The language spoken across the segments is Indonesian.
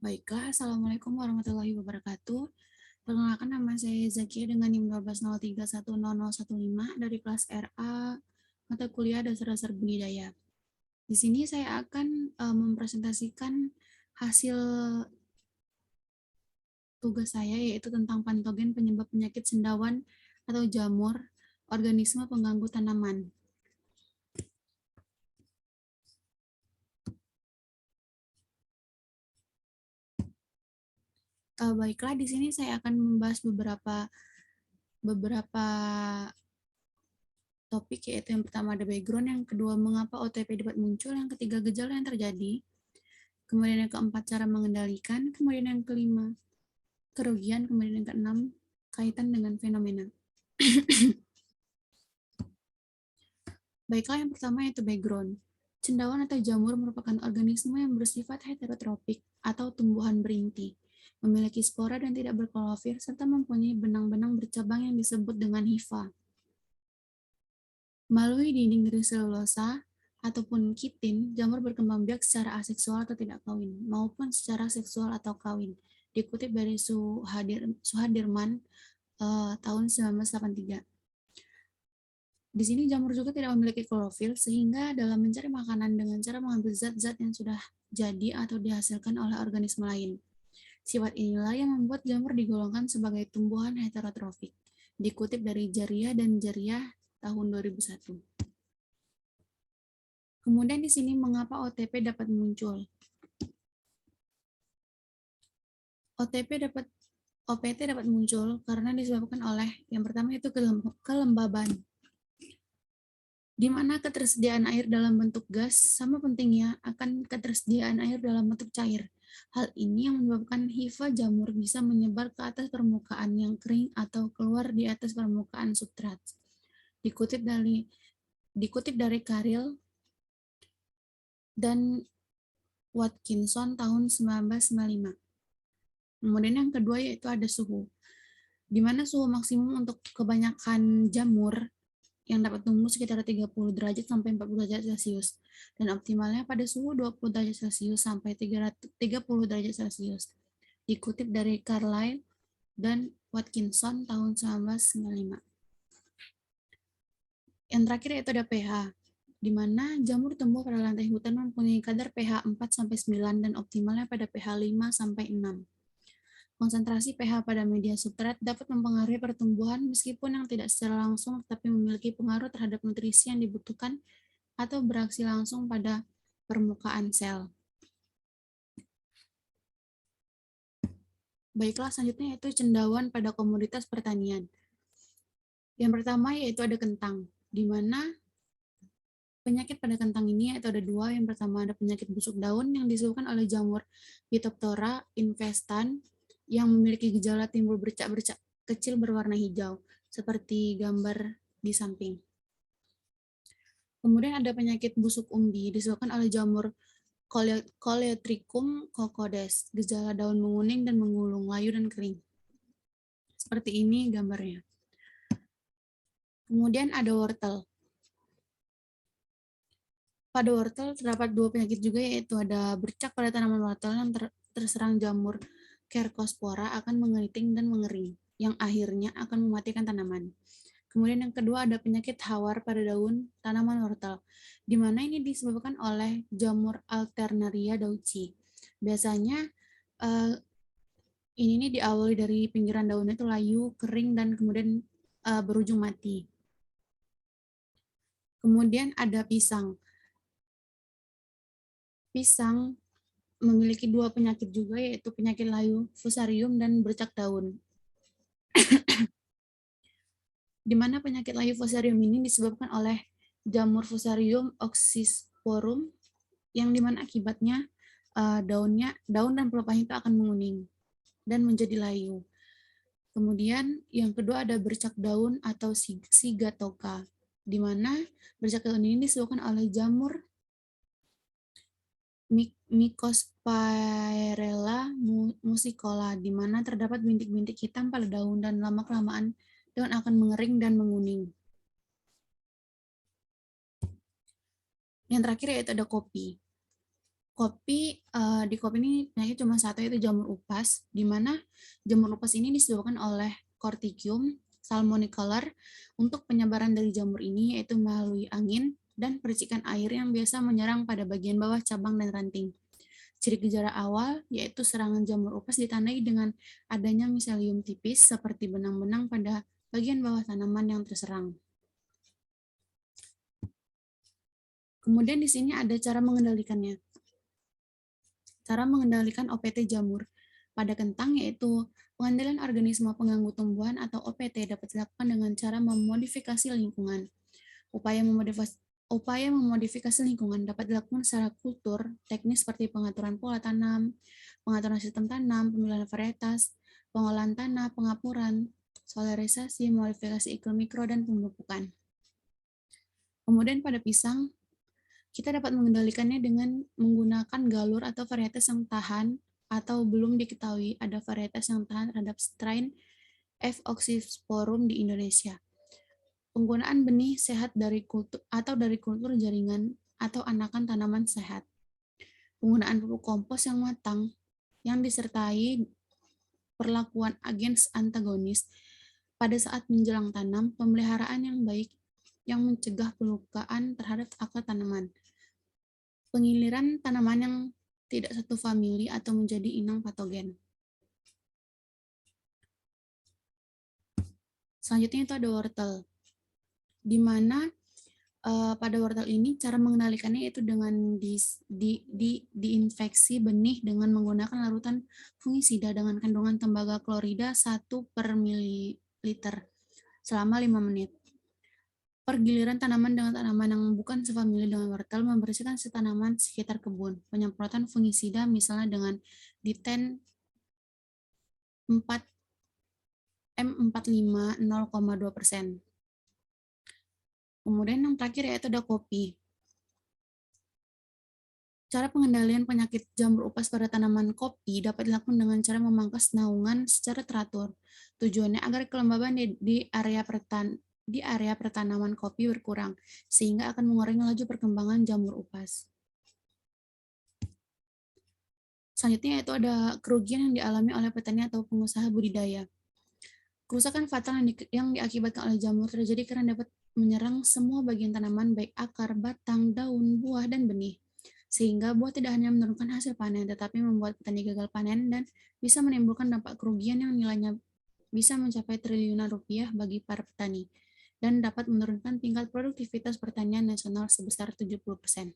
Baiklah, Assalamualaikum warahmatullahi wabarakatuh. Perkenalkan, nama saya Zakia dengan NIM 120310015 dari kelas RA mata kuliah Dasar-Dasar Budidaya. Di sini saya akan mempresentasikan hasil tugas saya, yaitu tentang patogen penyebab penyakit cendawan atau jamur, organisme pengganggu tanaman. Baiklah, di sini saya akan membahas beberapa topik, yaitu yang pertama ada background, yang kedua mengapa OTP dapat muncul, yang ketiga gejala yang terjadi, kemudian yang keempat cara mengendalikan, kemudian yang kelima kerugian, kemudian yang keenam kaitan dengan fenomena. Baiklah, yang pertama yaitu background. Cendawan atau jamur merupakan organisme yang bersifat heterotropik atau tumbuhan berinti, memiliki spora dan tidak berklorofil, serta mempunyai benang-benang bercabang yang disebut dengan hifa. Melalui dinding dari selulosa ataupun kitin, jamur berkembang biak secara aseksual atau tidak kawin, maupun secara seksual atau kawin. Dikutip dari Suhadirman tahun 1983. Di sini jamur juga tidak memiliki klorofil, sehingga dalam mencari makanan dengan cara mengambil zat-zat yang sudah jadi atau dihasilkan oleh organisme lain. Sifat inilah yang membuat jamur digolongkan sebagai tumbuhan heterotrofik. Dikutip dari Jaria dan Jaria tahun 2001. Kemudian di sini mengapa OTP dapat muncul? OPT dapat muncul karena disebabkan oleh yang pertama itu kelembaban, di mana ketersediaan air dalam bentuk gas sama pentingnya akan ketersediaan air dalam bentuk cair. Hal ini yang menyebabkan hifa jamur bisa menyebar ke atas permukaan yang kering atau keluar di atas permukaan substrat. Dikutip dari Carrill dan Watkinson tahun 1995. Kemudian yang kedua yaitu ada suhu, di mana suhu maksimum untuk kebanyakan jamur yang dapat tumbuh sekitar 30 derajat sampai 40 derajat Celcius, dan optimalnya pada suhu 20 derajat Celcius sampai 30 derajat Celcius. Dikutip dari Carlyle dan Watkinson tahun 1995. Yang terakhir yaitu ada pH, di mana jamur tumbuh pada lantai hutan mempunyai kadar pH 4-9 dan optimalnya pada pH 5-6. Konsentrasi pH pada media substrat dapat mempengaruhi pertumbuhan meskipun yang tidak secara langsung, tetapi memiliki pengaruh terhadap nutrisi yang dibutuhkan atau beraksi langsung pada permukaan sel. Baiklah, selanjutnya yaitu cendawan pada komoditas pertanian. Yang pertama yaitu ada kentang, di mana penyakit pada kentang ini yaitu ada dua. Yang pertama ada penyakit busuk daun yang disebabkan oleh jamur Phytophthora infestan yang memiliki gejala timbul bercak-bercak kecil berwarna hijau, seperti gambar di samping. Kemudian ada penyakit busuk umbi disebabkan oleh jamur Coleotrichum cocodes, gejala daun menguning dan menggulung, layu dan kering. Seperti ini gambarnya. Kemudian ada wortel. Pada wortel terdapat dua penyakit juga, yaitu ada bercak pada tanaman wortel yang terserang jamur Cercospora akan mengeriting dan mengering, yang akhirnya akan mematikan tanaman. Kemudian yang kedua ada penyakit hawar pada daun tanaman wortel, di mana ini disebabkan oleh jamur Alternaria dauci. Biasanya ini diawali dari pinggiran daunnya itu layu, kering, dan kemudian berujung mati. Kemudian ada pisang. Pisang memiliki dua penyakit juga, yaitu penyakit layu fusarium dan bercak daun. Di mana penyakit layu fusarium ini disebabkan oleh jamur Fusarium oxysporum, yang dimana akibatnya daun dan pelepahnya itu akan menguning dan menjadi layu. Kemudian yang kedua ada bercak daun atau sigatoka, di mana bercak daun ini disebabkan oleh jamur Mycosphaerella musicola, di mana terdapat bintik-bintik hitam pada daun dan lama-kelamaan daun akan mengering dan menguning. Yang terakhir yaitu ada kopi. Di kopi ini penyakit cuma satu, yaitu jamur upas, di mana jamur upas ini disebabkan oleh Corticium salmonicolor. Untuk penyebaran dari jamur ini yaitu melalui angin dan percikan air yang biasa menyerang pada bagian bawah cabang dan ranting. Ciri gejala awal yaitu serangan jamur upas ditandai dengan adanya miselium tipis seperti benang-benang pada bagian bawah tanaman yang terserang. Kemudian di sini ada cara mengendalikannya. Cara mengendalikan OPT jamur pada kentang yaitu pengendalian organisme pengganggu tumbuhan atau OPT dapat dilakukan dengan cara memodifikasi lingkungan. Upaya memodifikasi lingkungan dapat dilakukan secara kultur, teknis seperti pengaturan pola tanam, pengaturan sistem tanam, pemilihan varietas, pengolahan tanah, pengapuran, solarisasi, modifikasi iklim mikro, dan pemupukan. Kemudian pada pisang, kita dapat mengendalikannya dengan menggunakan galur atau varietas yang tahan atau belum diketahui ada varietas yang tahan terhadap strain F. oxysporum di Indonesia. Penggunaan benih sehat dari kultur jaringan atau anakan tanaman sehat. Penggunaan pupuk kompos yang matang yang disertai perlakuan agens antagonis pada saat menjelang tanam, pemeliharaan yang baik yang mencegah pelukaan terhadap akar tanaman. Pengiliran tanaman yang tidak satu famili atau menjadi inang patogen. Selanjutnya itu ada wortel, di mana pada wortel ini cara mengendalikannya itu dengan diinfeksi benih dengan menggunakan larutan fungisida dengan kandungan tembaga klorida 1 per mililiter selama 5 menit. Pergiliran tanaman dengan tanaman yang bukan sefamili dengan wortel membersihkan tanaman sekitar kebun. Penyemprotan fungisida misalnya dengan Diten 4 M45 0,2%. Kemudian yang terakhir yaitu ada kopi. Cara pengendalian penyakit jamur upas pada tanaman kopi dapat dilakukan dengan cara memangkas naungan secara teratur. Tujuannya agar kelembaban di area pertanaman kopi berkurang, sehingga akan mengurangi laju perkembangan jamur upas. Selanjutnya yaitu ada kerugian yang dialami oleh petani atau pengusaha budidaya. Kerusakan fatal yang diakibatkan oleh jamur terjadi karena dapat menyerang semua bagian tanaman, baik akar, batang, daun, buah, dan benih. Sehingga buah tidak hanya menurunkan hasil panen, tetapi membuat petani gagal panen dan bisa menimbulkan dampak kerugian yang nilainya bisa mencapai triliunan rupiah bagi para petani, dan dapat menurunkan tingkat produktivitas pertanian nasional sebesar 70%.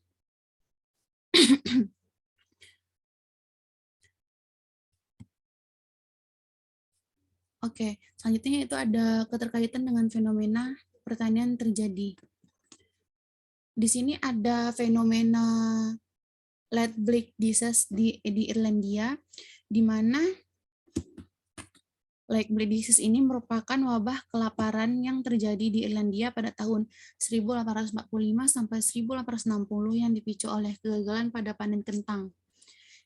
Oke, selanjutnya itu ada keterkaitan dengan fenomena pertanian terjadi. Di sini ada fenomena Lead Blight Disease di Irlandia, di mana Lead Blight Disease ini merupakan wabah kelaparan yang terjadi di Irlandia pada tahun 1845 sampai 1860 yang dipicu oleh kegagalan pada panen kentang.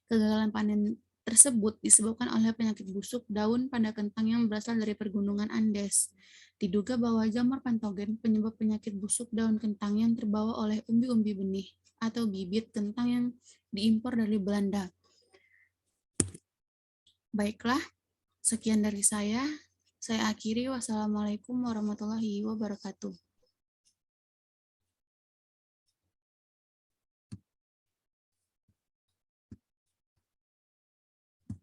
Kegagalan panen tersebut disebabkan oleh penyakit busuk daun pada kentang yang berasal dari pergunungan Andes. Diduga bahwa jamur patogen penyebab penyakit busuk daun kentang yang terbawa oleh umbi-umbi benih atau bibit kentang yang diimpor dari Belanda. Baiklah, sekian dari saya. Saya akhiri. Wassalamualaikum warahmatullahi wabarakatuh.